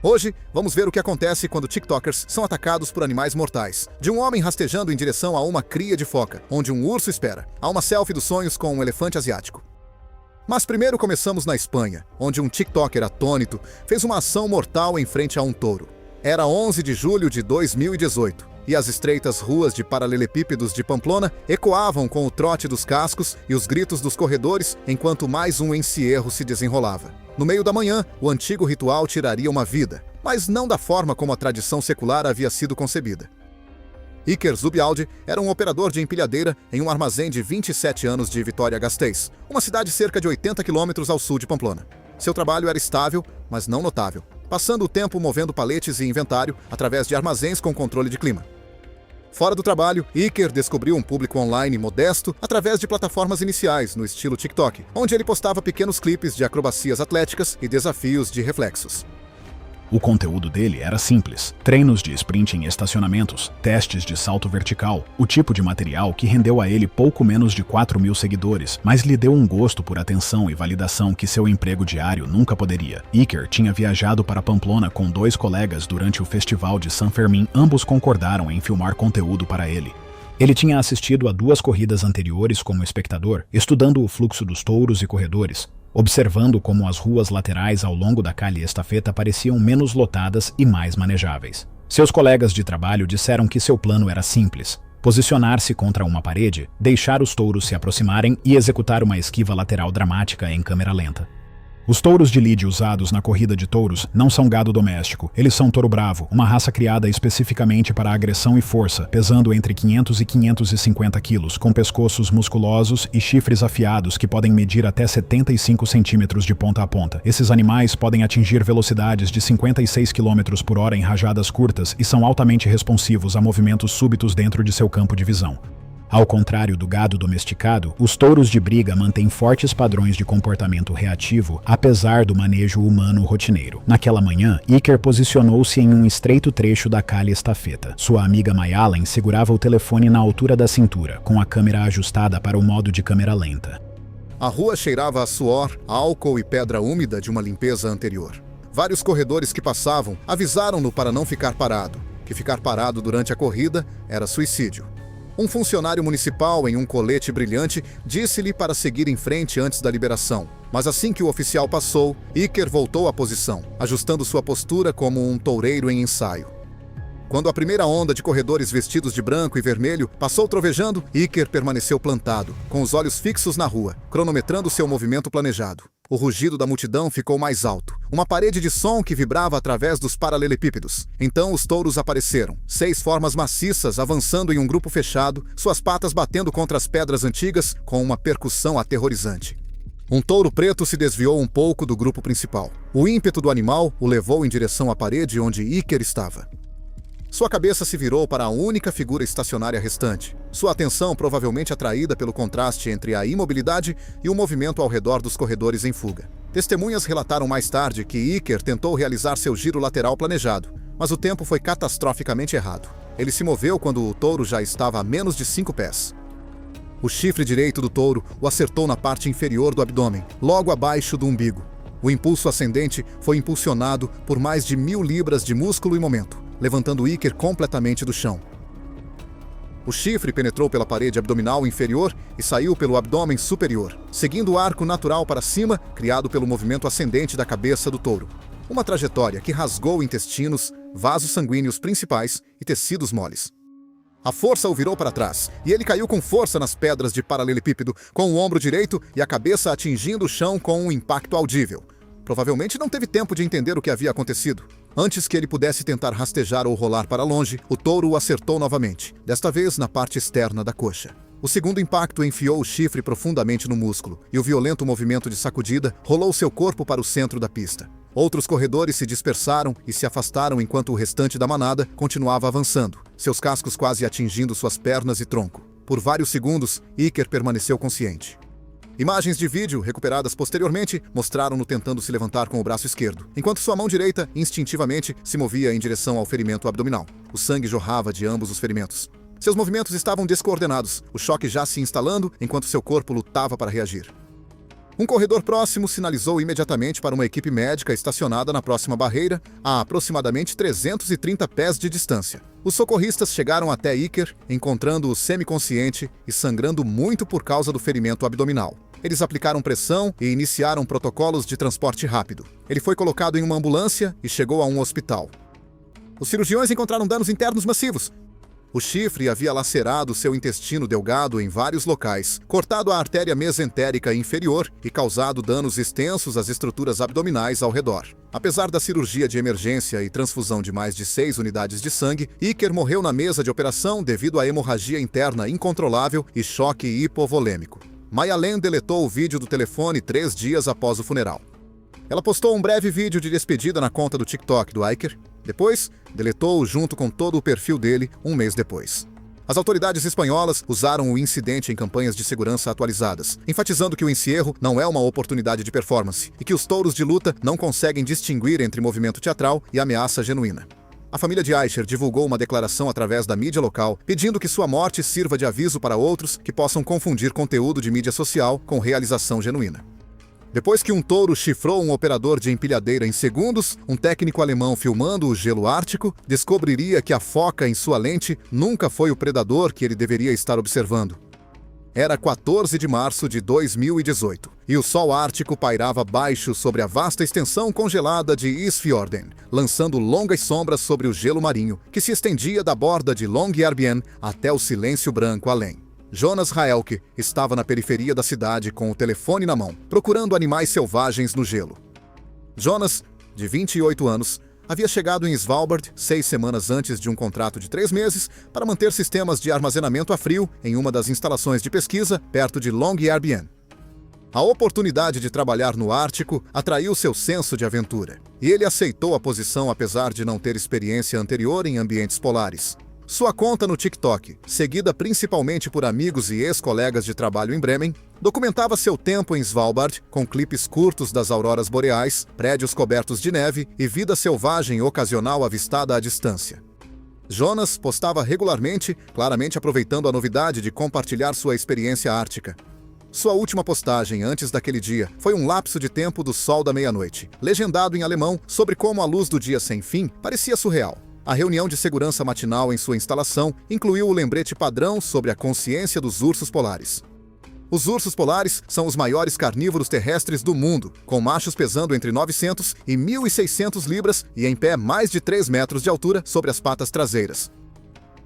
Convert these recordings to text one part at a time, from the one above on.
Hoje, vamos ver o que acontece quando TikTokers são atacados por animais mortais. De um homem rastejando em direção a uma cria de foca, onde um urso espera, a uma selfie dos sonhos com um elefante asiático. Mas primeiro começamos na Espanha, onde um TikToker atônito fez uma ação mortal em frente a um touro. Era 11 de julho de 2018, e as estreitas ruas de paralelepípedos de Pamplona ecoavam com o trote dos cascos e os gritos dos corredores enquanto mais um encierro se desenrolava. No meio da manhã, o antigo ritual tiraria uma vida, mas não da forma como a tradição secular havia sido concebida. Iker Zubialdi era um operador de empilhadeira em um armazém de 27 anos de Vitoria-Gasteiz, uma cidade cerca de 80 quilômetros ao sul de Pamplona. Seu trabalho era estável, mas não notável, passando o tempo movendo paletes e inventário através de armazéns com controle de clima. Fora do trabalho, Iker descobriu um público online modesto através de plataformas iniciais no estilo TikTok, onde ele postava pequenos clipes de acrobacias atléticas e desafios de reflexos. O conteúdo dele era simples: treinos de sprint em estacionamentos, testes de salto vertical, o tipo de material que rendeu a ele pouco menos de 4.000 seguidores, mas lhe deu um gosto por atenção e validação que seu emprego diário nunca poderia. Iker tinha viajado para Pamplona com 2 colegas durante o festival de San Fermín, ambos concordaram em filmar conteúdo para ele. Ele tinha assistido a 2 corridas anteriores como espectador, estudando o fluxo dos touros e corredores, observando como as ruas laterais ao longo da Calle Estafeta pareciam menos lotadas e mais manejáveis. Seus colegas de trabalho disseram que seu plano era simples: posicionar-se contra uma parede, deixar os touros se aproximarem e executar uma esquiva lateral dramática em câmera lenta. Os touros de lide usados na corrida de touros não são gado doméstico. Eles são touro bravo, uma raça criada especificamente para agressão e força, pesando entre 500 e 550 quilos, com pescoços musculosos e chifres afiados que podem medir até 75 centímetros de ponta a ponta. Esses animais podem atingir velocidades de 56 km por hora em rajadas curtas e são altamente responsivos a movimentos súbitos dentro de seu campo de visão. Ao contrário do gado domesticado, os touros de briga mantêm fortes padrões de comportamento reativo, apesar do manejo humano rotineiro. Naquela manhã, Iker posicionou-se em um estreito trecho da Calle Estafeta. Sua amiga Mayalen segurava o telefone na altura da cintura, com a câmera ajustada para o modo de câmera lenta. A rua cheirava a suor, álcool e pedra úmida de uma limpeza anterior. Vários corredores que passavam avisaram-no para não ficar parado, que ficar parado durante a corrida era suicídio. Um funcionário municipal em um colete brilhante disse-lhe para seguir em frente antes da liberação. Mas assim que o oficial passou, Iker voltou à posição, ajustando sua postura como um toureiro em ensaio. Quando a primeira onda de corredores vestidos de branco e vermelho passou trovejando, Iker permaneceu plantado, com os olhos fixos na rua, cronometrando seu movimento planejado. O rugido da multidão ficou mais alto, uma parede de som que vibrava através dos paralelepípedos. Então os touros apareceram, 6 formas maciças avançando em um grupo fechado, suas patas batendo contra as pedras antigas com uma percussão aterrorizante. Um touro preto se desviou um pouco do grupo principal. O ímpeto do animal o levou em direção à parede onde Iker estava. Sua cabeça se virou para a única figura estacionária restante, sua atenção provavelmente atraída pelo contraste entre a imobilidade e o movimento ao redor dos corredores em fuga. Testemunhas relataram mais tarde que Iker tentou realizar seu giro lateral planejado, mas o tempo foi catastroficamente errado. Ele se moveu quando o touro já estava a menos de 5 pés. O chifre direito do touro o acertou na parte inferior do abdômen, logo abaixo do umbigo. O impulso ascendente foi impulsionado por mais de 1.000 libras de músculo e momento, levantando Iker completamente do chão. O chifre penetrou pela parede abdominal inferior e saiu pelo abdômen superior, seguindo o arco natural para cima, criado pelo movimento ascendente da cabeça do touro. Uma trajetória que rasgou intestinos, vasos sanguíneos principais e tecidos moles. A força o virou para trás, e ele caiu com força nas pedras de paralelepípedo, com o ombro direito e a cabeça atingindo o chão com um impacto audível. Provavelmente não teve tempo de entender o que havia acontecido. Antes que ele pudesse tentar rastejar ou rolar para longe, o touro o acertou novamente, desta vez na parte externa da coxa. O segundo impacto enfiou o chifre profundamente no músculo, e o violento movimento de sacudida rolou seu corpo para o centro da pista. Outros corredores se dispersaram e se afastaram enquanto o restante da manada continuava avançando, seus cascos quase atingindo suas pernas e tronco. Por vários segundos, Iker permaneceu consciente. Imagens de vídeo, recuperadas posteriormente, mostraram-no tentando se levantar com o braço esquerdo, enquanto sua mão direita, instintivamente, se movia em direção ao ferimento abdominal. O sangue jorrava de ambos os ferimentos. Seus movimentos estavam descoordenados, o choque já se instalando enquanto seu corpo lutava para reagir. Um corredor próximo sinalizou imediatamente para uma equipe médica estacionada na próxima barreira, a aproximadamente 330 pés de distância. Os socorristas chegaram até Iker, encontrando-o semiconsciente e sangrando muito por causa do ferimento abdominal. Eles aplicaram pressão e iniciaram protocolos de transporte rápido. Ele foi colocado em uma ambulância e chegou a um hospital. Os cirurgiões encontraram danos internos massivos. O chifre havia lacerado seu intestino delgado em vários locais, cortado a artéria mesentérica inferior e causado danos extensos às estruturas abdominais ao redor. Apesar da cirurgia de emergência e transfusão de mais de 6 unidades de sangue, Iker morreu na mesa de operação devido à hemorragia interna incontrolável e choque hipovolêmico. Mayalen deletou o vídeo do telefone 3 dias após o funeral. Ela postou um breve vídeo de despedida na conta do TikTok do Iker. Depois, deletou-o junto com todo o perfil dele um mês depois. As autoridades espanholas usaram o incidente em campanhas de segurança atualizadas, enfatizando que o encierro não é uma oportunidade de performance e que os touros de luta não conseguem distinguir entre movimento teatral e ameaça genuína. A família de Aisher divulgou uma declaração através da mídia local, pedindo que sua morte sirva de aviso para outros que possam confundir conteúdo de mídia social com realização genuína. Depois que um touro chifrou um operador de empilhadeira em segundos, um técnico alemão filmando o gelo ártico descobriria que a foca em sua lente nunca foi o predador que ele deveria estar observando. Era 14 de março de 2018, e o sol ártico pairava baixo sobre a vasta extensão congelada de Isfjorden, lançando longas sombras sobre o gelo marinho, que se estendia da borda de Longyearbyen até o silêncio branco além. Jonas Raelke estava na periferia da cidade com o telefone na mão, procurando animais selvagens no gelo. Jonas, de 28 anos, havia chegado em Svalbard 6 semanas antes de um contrato de 3 meses para manter sistemas de armazenamento a frio em uma das instalações de pesquisa perto de Longyearbyen. A oportunidade de trabalhar no Ártico atraiu seu senso de aventura, e ele aceitou a posição apesar de não ter experiência anterior em ambientes polares. Sua conta no TikTok, seguida principalmente por amigos e ex-colegas de trabalho em Bremen, documentava seu tempo em Svalbard com clipes curtos das auroras boreais, prédios cobertos de neve e vida selvagem ocasional avistada à distância. Jonas postava regularmente, claramente aproveitando a novidade de compartilhar sua experiência ártica. Sua última postagem antes daquele dia foi um lapso de tempo do sol da meia-noite, legendado em alemão sobre como a luz do dia sem fim parecia surreal. A reunião de segurança matinal em sua instalação incluiu o lembrete padrão sobre a consciência dos ursos polares. Os ursos polares são os maiores carnívoros terrestres do mundo, com machos pesando entre 900 e 1.600 libras e em pé mais de 3 metros de altura sobre as patas traseiras.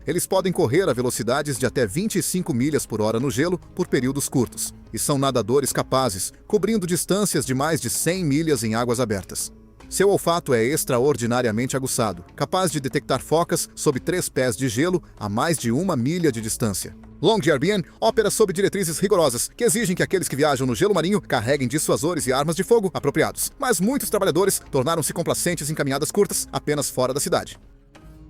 Eles podem correr a velocidades de até 25 milhas por hora no gelo por períodos curtos, e são nadadores capazes, cobrindo distâncias de mais de 100 milhas em águas abertas. Seu olfato é extraordinariamente aguçado, capaz de detectar focas sob 3 pés de gelo a mais de 1 milha de distância. Longyearbyen opera sob diretrizes rigorosas, que exigem que aqueles que viajam no gelo marinho carreguem dissuasores e armas de fogo apropriados. Mas muitos trabalhadores tornaram-se complacentes em caminhadas curtas, apenas fora da cidade.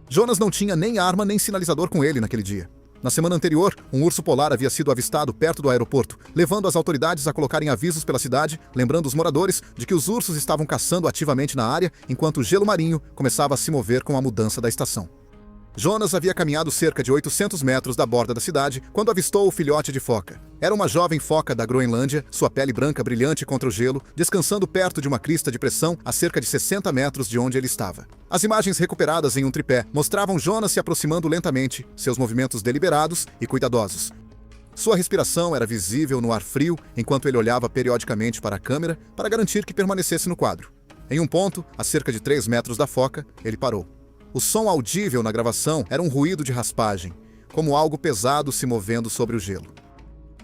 Jonas não tinha nem arma nem sinalizador com ele naquele dia. Na semana anterior, um urso polar havia sido avistado perto do aeroporto, levando as autoridades a colocarem avisos pela cidade, lembrando os moradores de que os ursos estavam caçando ativamente na área, enquanto o gelo marinho começava a se mover com a mudança da estação. Jonas havia caminhado cerca de 800 metros da borda da cidade quando avistou o filhote de foca. Era uma jovem foca da Groenlândia, sua pele branca brilhante contra o gelo, descansando perto de uma crista de pressão a cerca de 60 metros de onde ele estava. As imagens recuperadas em um tripé mostravam Jonas se aproximando lentamente, seus movimentos deliberados e cuidadosos. Sua respiração era visível no ar frio enquanto ele olhava periodicamente para a câmera para garantir que permanecesse no quadro. Em um ponto, a cerca de 3 metros da foca, ele parou. O som audível na gravação era um ruído de raspagem, como algo pesado se movendo sobre o gelo.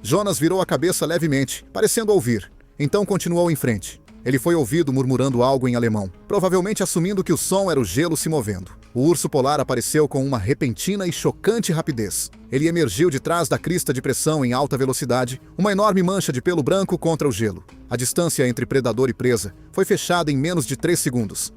Jonas virou a cabeça levemente, parecendo ouvir. Então continuou em frente. Ele foi ouvido murmurando algo em alemão, provavelmente assumindo que o som era o gelo se movendo. O urso polar apareceu com uma repentina e chocante rapidez. Ele emergiu de trás da crista de pressão em alta velocidade, uma enorme mancha de pelo branco contra o gelo. A distância entre predador e presa foi fechada em menos de 3 segundos.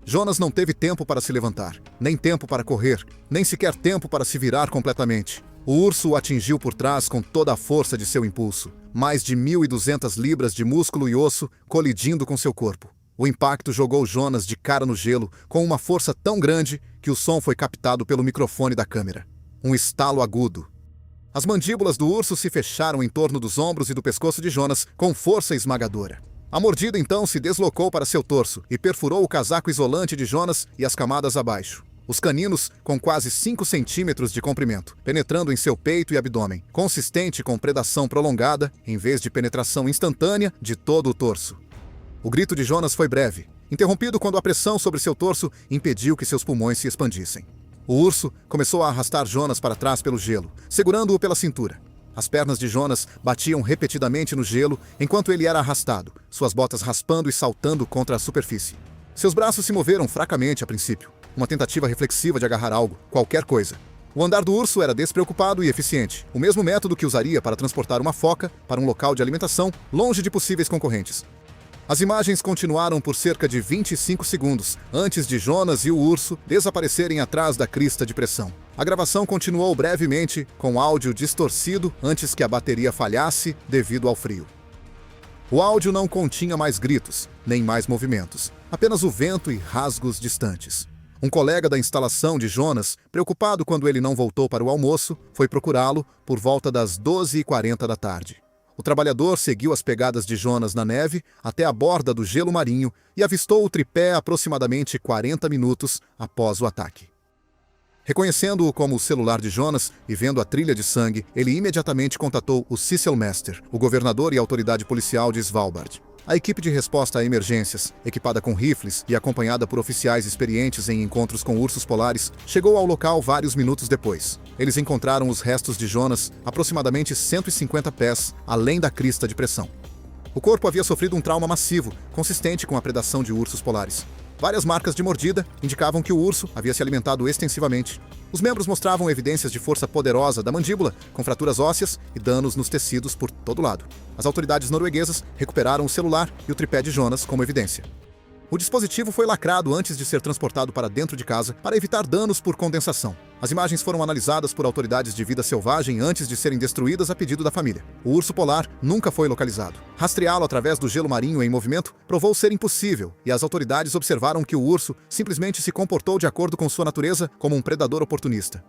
Jonas não teve tempo para se levantar, nem tempo para correr, nem sequer tempo para se virar completamente. O urso o atingiu por trás com toda a força de seu impulso, mais de 1.200 libras de músculo e osso colidindo com seu corpo. O impacto jogou Jonas de cara no gelo com uma força tão grande que o som foi captado pelo microfone da câmera. Um estalo agudo. As mandíbulas do urso se fecharam em torno dos ombros e do pescoço de Jonas com força esmagadora. A mordida então se deslocou para seu torso e perfurou o casaco isolante de Jonas e as camadas abaixo. Os caninos, com quase 5 centímetros de comprimento, penetrando em seu peito e abdômen, consistente com predação prolongada, em vez de penetração instantânea de todo o torso. O grito de Jonas foi breve, interrompido quando a pressão sobre seu torso impediu que seus pulmões se expandissem. O urso começou a arrastar Jonas para trás pelo gelo, segurando-o pela cintura. As pernas de Jonas batiam repetidamente no gelo enquanto ele era arrastado, suas botas raspando e saltando contra a superfície. Seus braços se moveram fracamente a princípio, uma tentativa reflexiva de agarrar algo, qualquer coisa. O andar do urso era despreocupado e eficiente, o mesmo método que usaria para transportar uma foca para um local de alimentação longe de possíveis concorrentes. As imagens continuaram por cerca de 25 segundos, antes de Jonas e o urso desaparecerem atrás da crista de pressão. A gravação continuou brevemente, com áudio distorcido antes que a bateria falhasse devido ao frio. O áudio não continha mais gritos, nem mais movimentos, apenas o vento e rasgos distantes. Um colega da instalação de Jonas, preocupado quando ele não voltou para o almoço, foi procurá-lo por volta das 12h40 da tarde. O trabalhador seguiu as pegadas de Jonas na neve até a borda do gelo marinho e avistou o tripé aproximadamente 40 minutos após o ataque. Reconhecendo-o como o celular de Jonas e vendo a trilha de sangue, ele imediatamente contatou o Sysselmaster, o governador e autoridade policial de Svalbard. A equipe de resposta a emergências, equipada com rifles e acompanhada por oficiais experientes em encontros com ursos polares, chegou ao local vários minutos depois. Eles encontraram os restos de Jonas aproximadamente 150 pés além da crista de pressão. O corpo havia sofrido um trauma massivo, consistente com a predação de ursos polares. Várias marcas de mordida indicavam que o urso havia se alimentado extensivamente. Os membros mostravam evidências de força poderosa da mandíbula, com fraturas ósseas e danos nos tecidos por todo lado. As autoridades norueguesas recuperaram o celular e o tripé de Jonas como evidência. O dispositivo foi lacrado antes de ser transportado para dentro de casa para evitar danos por condensação. As imagens foram analisadas por autoridades de vida selvagem antes de serem destruídas a pedido da família. O urso polar nunca foi localizado. Rastreá-lo através do gelo marinho em movimento provou ser impossível, e as autoridades observaram que o urso simplesmente se comportou de acordo com sua natureza como um predador oportunista.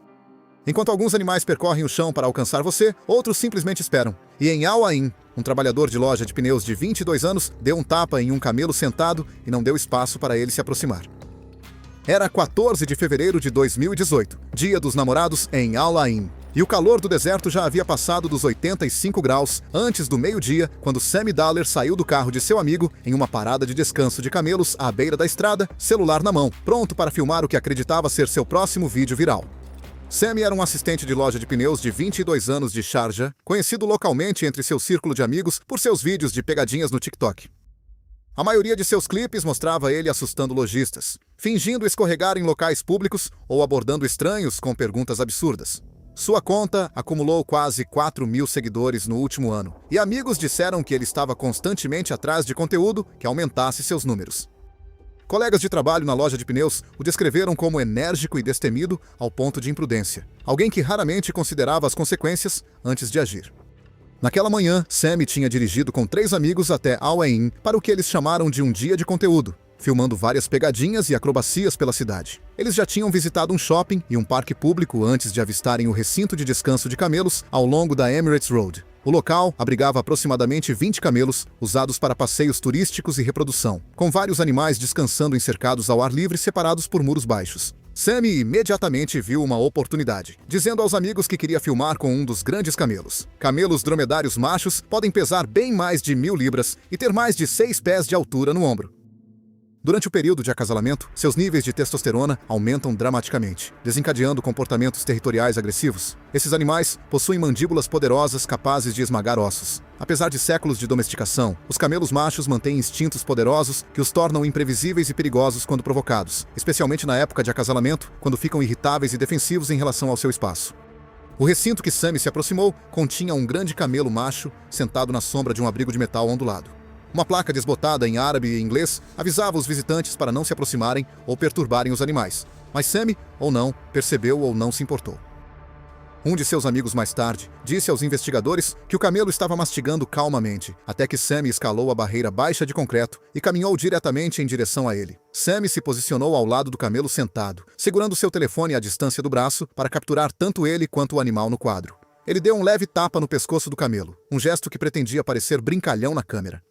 Enquanto alguns animais percorrem o chão para alcançar você, outros simplesmente esperam. E em Al Ain, um trabalhador de loja de pneus de 22 anos deu um tapa em um camelo sentado e não deu espaço para ele se aproximar. Era 14 de fevereiro de 2018, dia dos namorados em Al Ain. E o calor do deserto já havia passado dos 85 graus antes do meio-dia, quando Sammy Daller saiu do carro de seu amigo em uma parada de descanso de camelos à beira da estrada, celular na mão, pronto para filmar o que acreditava ser seu próximo vídeo viral. Sammy era um assistente de loja de pneus de 22 anos de Sharjah, conhecido localmente entre seu círculo de amigos por seus vídeos de pegadinhas no TikTok. A maioria de seus clipes mostrava ele assustando lojistas, fingindo escorregar em locais públicos ou abordando estranhos com perguntas absurdas. Sua conta acumulou quase 4.000 seguidores no último ano, e amigos disseram que ele estava constantemente atrás de conteúdo que aumentasse seus números. Colegas de trabalho na loja de pneus o descreveram como enérgico e destemido ao ponto de imprudência, alguém que raramente considerava as consequências antes de agir. Naquela manhã, Sammy tinha dirigido com 3 amigos até Al Ain para o que eles chamaram de um dia de conteúdo, filmando várias pegadinhas e acrobacias pela cidade. Eles já tinham visitado um shopping e um parque público antes de avistarem o recinto de descanso de camelos ao longo da Emirates Road. O local abrigava aproximadamente 20 camelos, usados para passeios turísticos e reprodução, com vários animais descansando em cercados ao ar livre separados por muros baixos. Sammy imediatamente viu uma oportunidade, dizendo aos amigos que queria filmar com um dos grandes camelos. Camelos dromedários machos podem pesar bem mais de 1.000 libras e ter mais de 6 pés de altura no ombro. Durante o período de acasalamento, seus níveis de testosterona aumentam dramaticamente, desencadeando comportamentos territoriais agressivos. Esses animais possuem mandíbulas poderosas capazes de esmagar ossos. Apesar de séculos de domesticação, os camelos machos mantêm instintos poderosos que os tornam imprevisíveis e perigosos quando provocados, especialmente na época de acasalamento, quando ficam irritáveis e defensivos em relação ao seu espaço. O recinto que Sammy se aproximou continha um grande camelo macho sentado na sombra de um abrigo de metal ondulado. Uma placa desbotada em árabe e inglês avisava os visitantes para não se aproximarem ou perturbarem os animais, mas Sammy, ou não, percebeu ou não se importou. Um de seus amigos mais tarde disse aos investigadores que o camelo estava mastigando calmamente, até que Sammy escalou a barreira baixa de concreto e caminhou diretamente em direção a ele. Sammy se posicionou ao lado do camelo sentado, segurando seu telefone à distância do braço para capturar tanto ele quanto o animal no quadro. Ele deu um leve tapa no pescoço do camelo, um gesto que pretendia parecer brincalhão na câmera.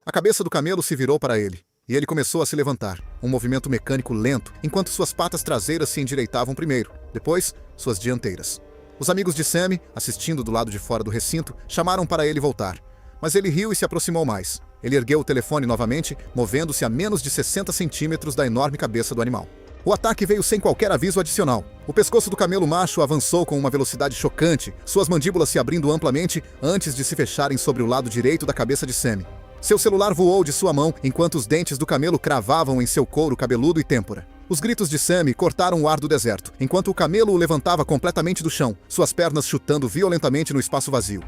A cabeça do camelo se virou para ele, e ele começou a se levantar, um movimento mecânico lento, enquanto suas patas traseiras se endireitavam primeiro, depois suas dianteiras. Os amigos de Sammy, assistindo do lado de fora do recinto, chamaram para ele voltar, mas ele riu e se aproximou mais. Ele ergueu o telefone novamente, movendo-se a menos de 60 centímetros da enorme cabeça do animal. O ataque veio sem qualquer aviso adicional. O pescoço do camelo macho avançou com uma velocidade chocante, suas mandíbulas se abrindo amplamente antes de se fecharem sobre o lado direito da cabeça de Sammy. Seu celular voou de sua mão enquanto os dentes do camelo cravavam em seu couro cabeludo e têmpora. Os gritos de Sammy cortaram o ar do deserto, enquanto o camelo o levantava completamente do chão, suas pernas chutando violentamente no espaço vazio.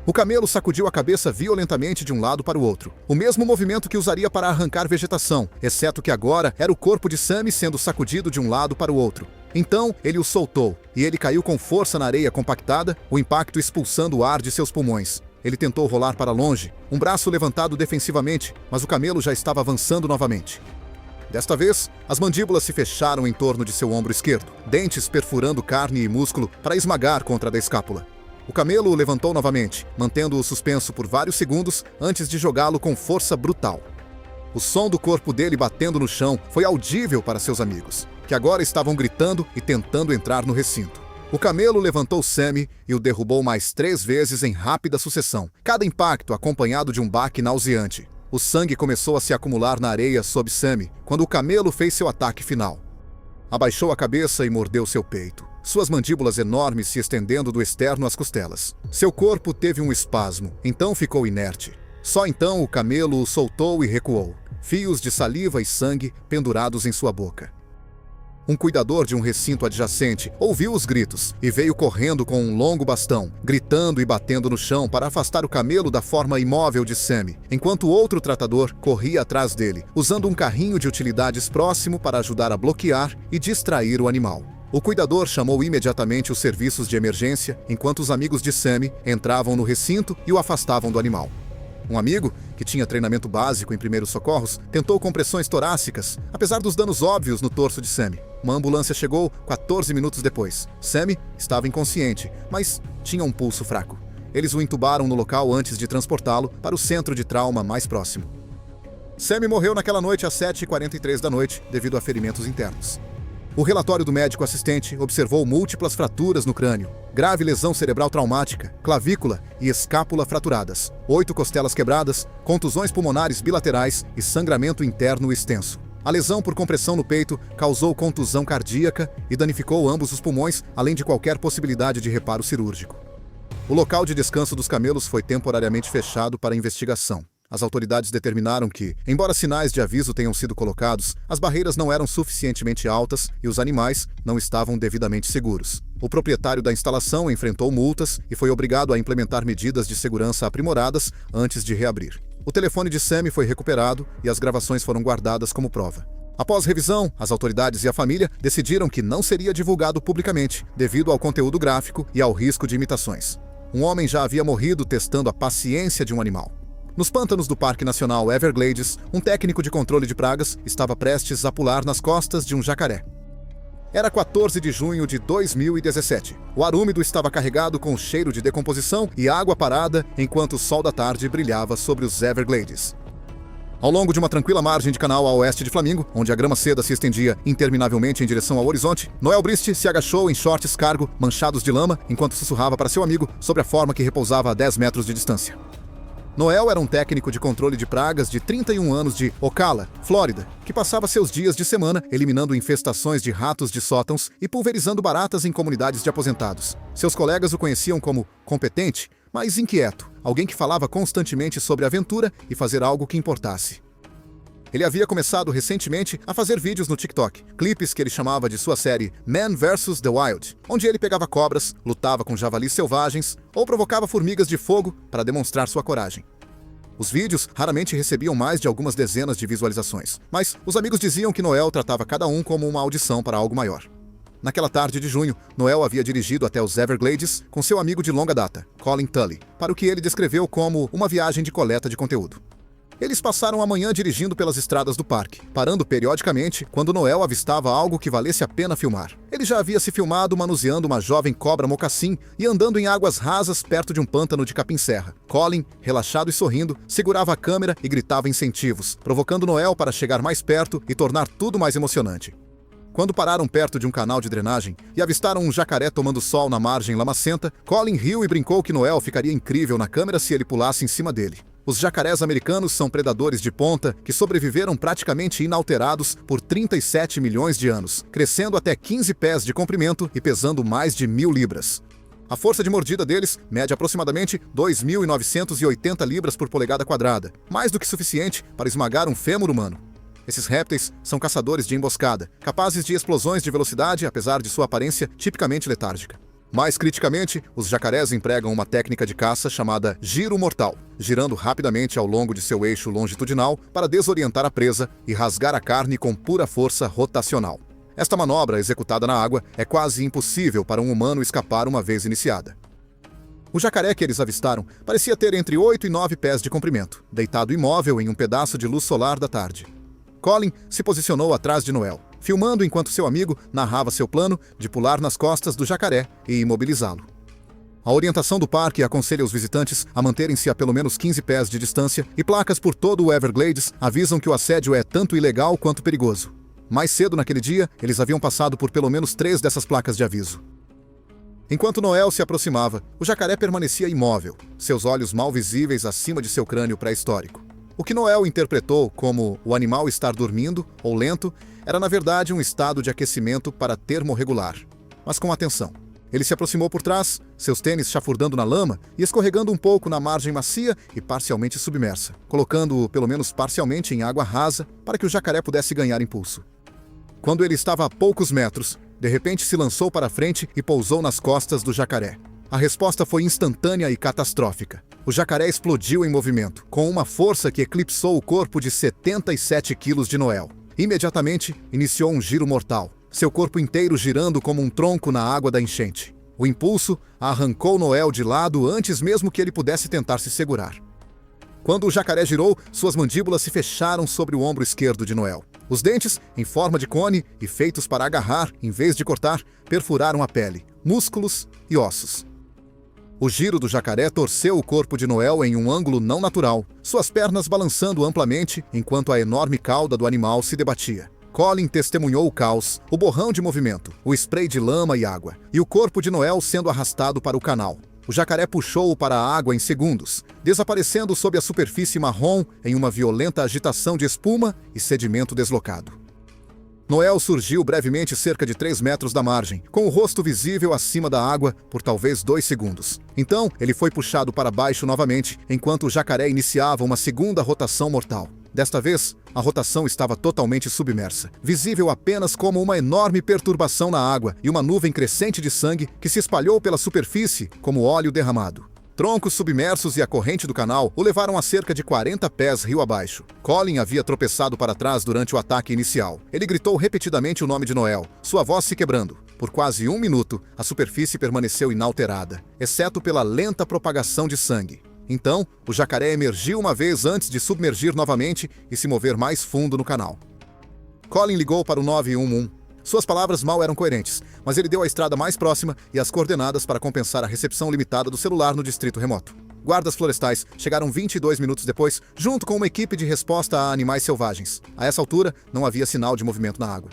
O camelo sacudiu a cabeça violentamente de um lado para o outro, o mesmo movimento que usaria para arrancar vegetação, exceto que agora era o corpo de Sammy sendo sacudido de um lado para o outro. Então, ele o soltou, e ele caiu com força na areia compactada, o impacto expulsando o ar de seus pulmões. Ele tentou rolar para longe, um braço levantado defensivamente, mas o camelo já estava avançando novamente. Desta vez, as mandíbulas se fecharam em torno de seu ombro esquerdo, dentes perfurando carne e músculo para esmagar contra a da escápula. O camelo o levantou novamente, mantendo-o suspenso por vários segundos antes de jogá-lo com força brutal. O som do corpo dele batendo no chão foi audível para seus amigos, que agora estavam gritando e tentando entrar no recinto. O camelo levantou Sammy e o derrubou mais 3 vezes em rápida sucessão, cada impacto acompanhado de um baque nauseante. O sangue começou a se acumular na areia sob Sammy quando o camelo fez seu ataque final. Abaixou a cabeça e mordeu seu peito, suas mandíbulas enormes se estendendo do externo às costelas. Seu corpo teve um espasmo, então ficou inerte. Só então o camelo o soltou e recuou, fios de saliva e sangue pendurados em sua boca. Um cuidador de um recinto adjacente ouviu os gritos e veio correndo com um longo bastão, gritando e batendo no chão para afastar o camelo da forma imóvel de Sammy, enquanto outro tratador corria atrás dele, usando um carrinho de utilidades próximo para ajudar a bloquear e distrair o animal. O cuidador chamou imediatamente os serviços de emergência, enquanto os amigos de Sammy entravam no recinto e o afastavam do animal. Um amigo, que tinha treinamento básico em primeiros socorros, tentou compressões torácicas, apesar dos danos óbvios no torso de Sammy. Uma ambulância chegou 14 minutos depois. Sammy estava inconsciente, mas tinha um pulso fraco. Eles o entubaram no local antes de transportá-lo para o centro de trauma mais próximo. Sammy morreu naquela noite às 7h43 da noite, devido a ferimentos internos. O relatório do médico assistente observou múltiplas fraturas no crânio, grave lesão cerebral traumática, clavícula e escápula fraturadas, 8 costelas quebradas, contusões pulmonares bilaterais e sangramento interno extenso. A lesão por compressão no peito causou contusão cardíaca e danificou ambos os pulmões, além de qualquer possibilidade de reparo cirúrgico. O local de descanso dos camelos foi temporariamente fechado para investigação. As autoridades determinaram que, embora sinais de aviso tenham sido colocados, as barreiras não eram suficientemente altas e os animais não estavam devidamente seguros. O proprietário da instalação enfrentou multas e foi obrigado a implementar medidas de segurança aprimoradas antes de reabrir. O telefone de Sammy foi recuperado e as gravações foram guardadas como prova. Após revisão, as autoridades e a família decidiram que não seria divulgado publicamente, devido ao conteúdo gráfico e ao risco de imitações. Um homem já havia morrido testando a paciência de um animal. Nos pântanos do Parque Nacional Everglades, um técnico de controle de pragas estava prestes a pular nas costas de um jacaré. Era 14 de junho de 2017. O ar úmido estava carregado com cheiro de decomposição e água parada enquanto o sol da tarde brilhava sobre os Everglades. Ao longo de uma tranquila margem de canal a oeste de Flamingo, onde a grama seda se estendia interminavelmente em direção ao horizonte, Noel Brist se agachou em shorts cargo manchados de lama enquanto sussurrava para seu amigo sobre a forma que repousava a 10 metros de distância. Noel era um técnico de controle de pragas de 31 anos de Ocala, Flórida, que passava seus dias de semana eliminando infestações de ratos de sótãos e pulverizando baratas em comunidades de aposentados. Seus colegas o conheciam como competente, mas inquieto, alguém que falava constantemente sobre aventura e fazer algo que importasse. Ele havia começado recentemente a fazer vídeos no TikTok, clipes que ele chamava de sua série Man vs. The Wild, onde ele pegava cobras, lutava com javalis selvagens ou provocava formigas de fogo para demonstrar sua coragem. Os vídeos raramente recebiam mais de algumas dezenas de visualizações, mas os amigos diziam que Noel tratava cada um como uma audição para algo maior. Naquela tarde de junho, Noel havia dirigido até os Everglades com seu amigo de longa data, Colin Tully, para o que ele descreveu como uma viagem de coleta de conteúdo. Eles passaram a manhã dirigindo pelas estradas do parque, parando periodicamente quando Noel avistava algo que valesse a pena filmar. Ele já havia se filmado manuseando uma jovem cobra mocassim e andando em águas rasas perto de um pântano de capim-serra. Colin, relaxado e sorrindo, segurava a câmera e gritava incentivos, provocando Noel para chegar mais perto e tornar tudo mais emocionante. Quando pararam perto de um canal de drenagem e avistaram um jacaré tomando sol na margem lamacenta, Colin riu e brincou que Noel ficaria incrível na câmera se ele pulasse em cima dele. Os jacarés americanos são predadores de ponta que sobreviveram praticamente inalterados por 37 milhões de anos, crescendo até 15 pés de comprimento e pesando mais de 1.000 libras. A força de mordida deles mede aproximadamente 2.980 libras por polegada quadrada, mais do que suficiente para esmagar um fêmur humano. Esses répteis são caçadores de emboscada, capazes de explosões de velocidade apesar de sua aparência tipicamente letárgica. Mais criticamente, os jacarés empregam uma técnica de caça chamada giro mortal, girando rapidamente ao longo de seu eixo longitudinal para desorientar a presa e rasgar a carne com pura força rotacional. Esta manobra, executada na água, é quase impossível para um humano escapar uma vez iniciada. O jacaré que eles avistaram parecia ter entre 8 e 9 pés de comprimento, deitado imóvel em um pedaço de luz solar da tarde. Colin se posicionou atrás de Noel, filmando enquanto seu amigo narrava seu plano de pular nas costas do jacaré e imobilizá-lo. A orientação do parque aconselha os visitantes a manterem-se a pelo menos 15 pés de distância e placas por todo o Everglades avisam que o assédio é tanto ilegal quanto perigoso. Mais cedo naquele dia, eles haviam passado por pelo menos 3 dessas placas de aviso. Enquanto Noel se aproximava, o jacaré permanecia imóvel, seus olhos mal visíveis acima de seu crânio pré-histórico. O que Noel interpretou como o animal estar dormindo ou lento era na verdade um estado de aquecimento para termorregular. Mas com atenção. Ele se aproximou por trás, seus tênis chafurdando na lama e escorregando um pouco na margem macia e parcialmente submersa, colocando-o pelo menos parcialmente em água rasa para que o jacaré pudesse ganhar impulso. Quando ele estava a poucos metros, de repente se lançou para frente e pousou nas costas do jacaré. A resposta foi instantânea e catastrófica. O jacaré explodiu em movimento, com uma força que eclipsou o corpo de 77 quilos de Noel. Imediatamente, iniciou um giro mortal, seu corpo inteiro girando como um tronco na água da enchente. O impulso arrancou Noel de lado antes mesmo que ele pudesse tentar se segurar. Quando o jacaré girou, suas mandíbulas se fecharam sobre o ombro esquerdo de Noel. Os dentes, em forma de cone e feitos para agarrar em vez de cortar, perfuraram a pele, músculos e ossos. O giro do jacaré torceu o corpo de Noel em um ângulo não natural, suas pernas balançando amplamente enquanto a enorme cauda do animal se debatia. Colin testemunhou o caos, o borrão de movimento, o spray de lama e água, e o corpo de Noel sendo arrastado para o canal. O jacaré puxou-o para a água em segundos, desaparecendo sob a superfície marrom em uma violenta agitação de espuma e sedimento deslocado. Noel surgiu brevemente cerca de 3 metros da margem, com o rosto visível acima da água por talvez 2 segundos. Então, ele foi puxado para baixo novamente, enquanto o jacaré iniciava uma segunda rotação mortal. Desta vez, a rotação estava totalmente submersa, visível apenas como uma enorme perturbação na água e uma nuvem crescente de sangue que se espalhou pela superfície como óleo derramado. Troncos submersos e a corrente do canal o levaram a cerca de 40 pés rio abaixo. Colin havia tropeçado para trás durante o ataque inicial. Ele gritou repetidamente o nome de Noel, sua voz se quebrando. Por quase 1 minuto, a superfície permaneceu inalterada, exceto pela lenta propagação de sangue. Então, o jacaré emergiu uma vez antes de submergir novamente e se mover mais fundo no canal. Colin ligou para o 911. Suas palavras mal eram coerentes, mas ele deu a estrada mais próxima e as coordenadas para compensar a recepção limitada do celular no distrito remoto. Guardas florestais chegaram 22 minutos depois, junto com uma equipe de resposta a animais selvagens. A essa altura, não havia sinal de movimento na água.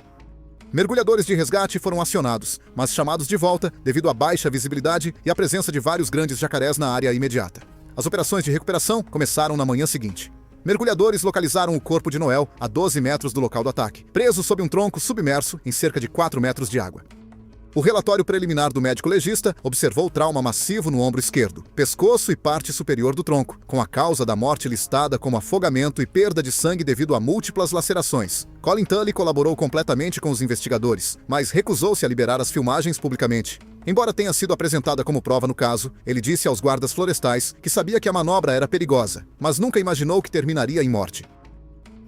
Mergulhadores de resgate foram acionados, mas chamados de volta devido à baixa visibilidade e à presença de vários grandes jacarés na área imediata. As operações de recuperação começaram na manhã seguinte. Mergulhadores localizaram o corpo de Noel a 12 metros do local do ataque, preso sob um tronco submerso em cerca de 4 metros de água. O relatório preliminar do médico legista observou trauma massivo no ombro esquerdo, pescoço e parte superior do tronco, com a causa da morte listada como afogamento e perda de sangue devido a múltiplas lacerações. Colin Tully colaborou completamente com os investigadores, mas recusou-se a liberar as filmagens publicamente. Embora tenha sido apresentada como prova no caso, ele disse aos guardas florestais que sabia que a manobra era perigosa, mas nunca imaginou que terminaria em morte.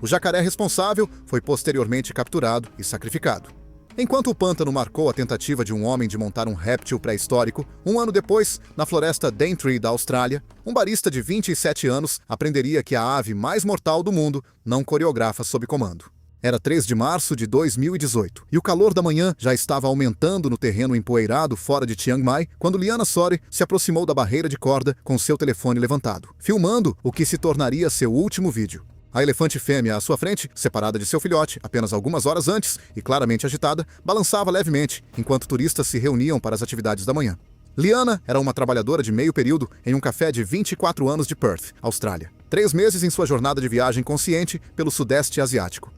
O jacaré responsável foi posteriormente capturado e sacrificado. Enquanto o pântano marcou a tentativa de um homem de montar um réptil pré-histórico, um ano depois, na floresta Daintree da Austrália, um barista de 27 anos aprenderia que a ave mais mortal do mundo não coreografa sob comando. Era 3 de março de 2018, e o calor da manhã já estava aumentando no terreno empoeirado fora de Chiang Mai, quando Liana Sori se aproximou da barreira de corda com seu telefone levantado, filmando o que se tornaria seu último vídeo. A elefante fêmea à sua frente, separada de seu filhote apenas algumas horas antes e claramente agitada, balançava levemente, enquanto turistas se reuniam para as atividades da manhã. Liana era uma trabalhadora de meio período em um café de 24 anos de Perth, Austrália. 3 meses em sua jornada de viagem consciente pelo Sudeste Asiático.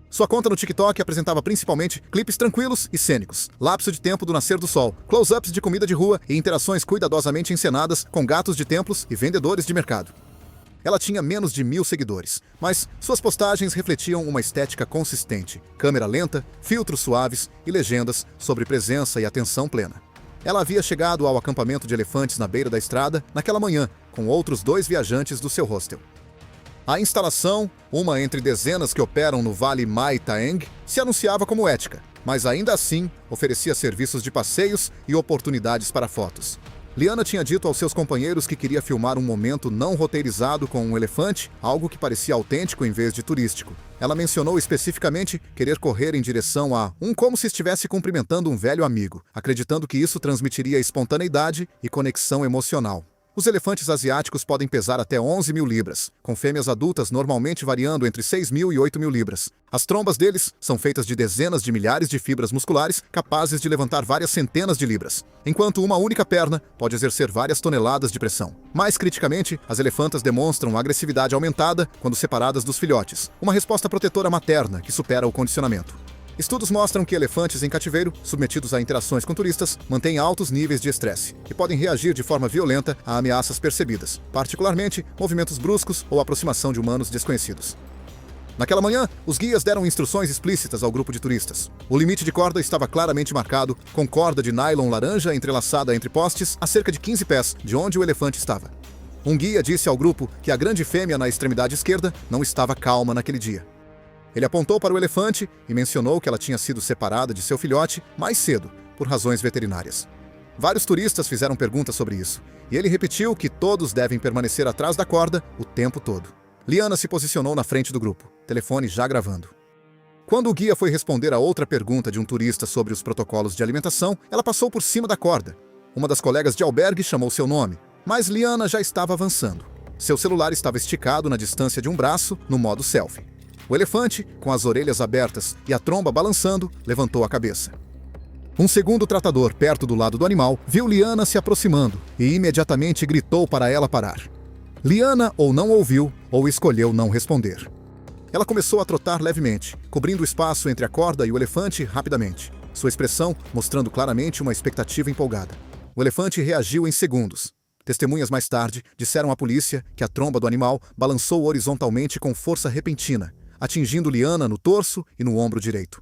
Sua conta no TikTok apresentava principalmente clipes tranquilos e cênicos, lapso de tempo do nascer do sol, close-ups de comida de rua e interações cuidadosamente encenadas com gatos de templos e vendedores de mercado. Ela tinha menos de 1.000 seguidores, mas suas postagens refletiam uma estética consistente, câmera lenta, filtros suaves e legendas sobre presença e atenção plena. Ela havia chegado ao acampamento de elefantes na beira da estrada naquela manhã, com outros 2 viajantes do seu hostel. A instalação, uma entre dezenas que operam no Vale Mai Taeng, se anunciava como ética, mas ainda assim oferecia serviços de passeios e oportunidades para fotos. Liana tinha dito aos seus companheiros que queria filmar um momento não roteirizado com um elefante, algo que parecia autêntico em vez de turístico. Ela mencionou especificamente querer correr em direção a como se estivesse cumprimentando um velho amigo, acreditando que isso transmitiria espontaneidade e conexão emocional. Os elefantes asiáticos podem pesar até 11.000 libras, com fêmeas adultas normalmente variando entre 6.000 e 8.000 libras. As trombas deles são feitas de dezenas de milhares de fibras musculares capazes de levantar várias centenas de libras, enquanto uma única perna pode exercer várias toneladas de pressão. Mais criticamente, as elefantas demonstram agressividade aumentada quando separadas dos filhotes, uma resposta protetora materna que supera o condicionamento. Estudos mostram que elefantes em cativeiro, submetidos a interações com turistas, mantêm altos níveis de estresse e podem reagir de forma violenta a ameaças percebidas, particularmente movimentos bruscos ou aproximação de humanos desconhecidos. Naquela manhã, os guias deram instruções explícitas ao grupo de turistas. O limite de corda estava claramente marcado, com corda de nylon laranja entrelaçada entre postes a cerca de 15 pés de onde o elefante estava. Um guia disse ao grupo que a grande fêmea na extremidade esquerda não estava calma naquele dia. Ele apontou para o elefante e mencionou que ela tinha sido separada de seu filhote mais cedo, por razões veterinárias. Vários turistas fizeram perguntas sobre isso, e ele repetiu que todos devem permanecer atrás da corda o tempo todo. Liana se posicionou na frente do grupo, telefone já gravando. Quando o guia foi responder a outra pergunta de um turista sobre os protocolos de alimentação, ela passou por cima da corda. Uma das colegas de albergue chamou seu nome, mas Liana já estava avançando. Seu celular estava esticado na distância de um braço, no modo selfie. O elefante, com as orelhas abertas e a tromba balançando, levantou a cabeça. Um segundo tratador, perto do lado do animal, viu Liana se aproximando e imediatamente gritou para ela parar. Liana ou não ouviu, ou escolheu não responder. Ela começou a trotar levemente, cobrindo o espaço entre a corda e o elefante rapidamente, sua expressão mostrando claramente uma expectativa empolgada. O elefante reagiu em segundos. Testemunhas mais tarde disseram à polícia que a tromba do animal balançou horizontalmente com força repentina, atingindo Liana no torso e no ombro direito.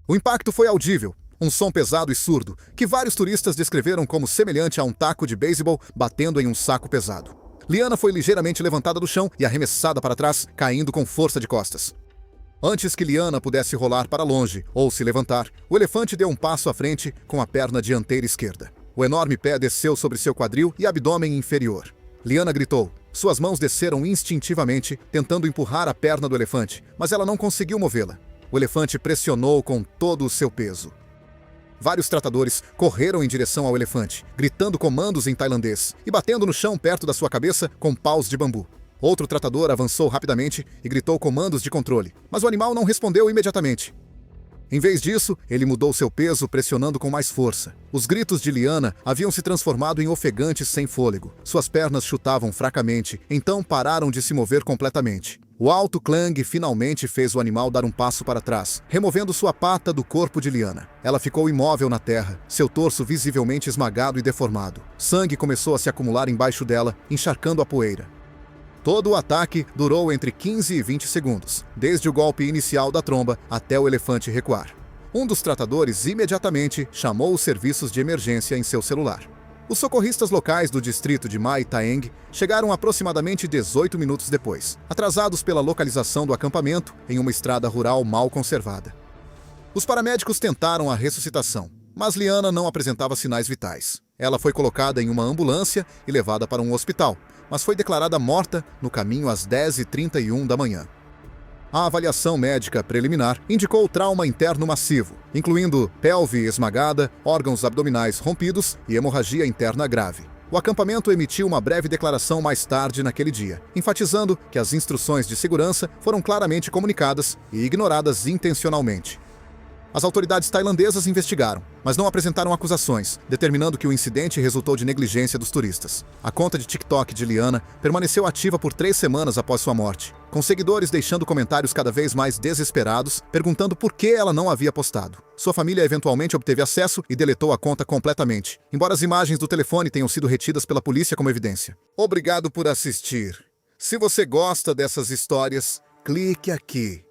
O impacto foi audível, um som pesado e surdo, que vários turistas descreveram como semelhante a um taco de beisebol batendo em um saco pesado. Liana foi ligeiramente levantada do chão e arremessada para trás, caindo com força de costas. Antes que Liana pudesse rolar para longe ou se levantar, o elefante deu um passo à frente com a perna dianteira esquerda. O enorme pé desceu sobre seu quadril e abdômen inferior. Liana gritou. Suas mãos desceram instintivamente, tentando empurrar a perna do elefante, mas ela não conseguiu movê-la. O elefante pressionou com todo o seu peso. Vários tratadores correram em direção ao elefante, gritando comandos em tailandês e batendo no chão perto da sua cabeça com paus de bambu. Outro tratador avançou rapidamente e gritou comandos de controle, mas o animal não respondeu imediatamente. Em vez disso, ele mudou seu peso, pressionando com mais força. Os gritos de Liana haviam se transformado em ofegantes sem fôlego. Suas pernas chutavam fracamente, então pararam de se mover completamente. O alto clang finalmente fez o animal dar um passo para trás, removendo sua pata do corpo de Liana. Ela ficou imóvel na terra, seu torso visivelmente esmagado e deformado. Sangue começou a se acumular embaixo dela, encharcando a poeira. Todo o ataque durou entre 15 e 20 segundos, desde o golpe inicial da tromba até o elefante recuar. Um dos tratadores imediatamente chamou os serviços de emergência em seu celular. Os socorristas locais do distrito de Mai Taeng chegaram aproximadamente 18 minutos depois, atrasados pela localização do acampamento em uma estrada rural mal conservada. Os paramédicos tentaram a ressuscitação, mas Liana não apresentava sinais vitais. Ela foi colocada em uma ambulância e levada para um hospital, mas foi declarada morta no caminho às 10h31 da manhã. A avaliação médica preliminar indicou trauma interno massivo, incluindo pelve esmagada, órgãos abdominais rompidos e hemorragia interna grave. O acampamento emitiu uma breve declaração mais tarde naquele dia, enfatizando que as instruções de segurança foram claramente comunicadas e ignoradas intencionalmente. As autoridades tailandesas investigaram, mas não apresentaram acusações, determinando que o incidente resultou de negligência dos turistas. A conta de TikTok de Liana permaneceu ativa por 3 semanas após sua morte, com seguidores deixando comentários cada vez mais desesperados, perguntando por que ela não havia postado. Sua família eventualmente obteve acesso e deletou a conta completamente, embora as imagens do telefone tenham sido retidas pela polícia como evidência. Obrigado por assistir. Se você gosta dessas histórias, clique aqui.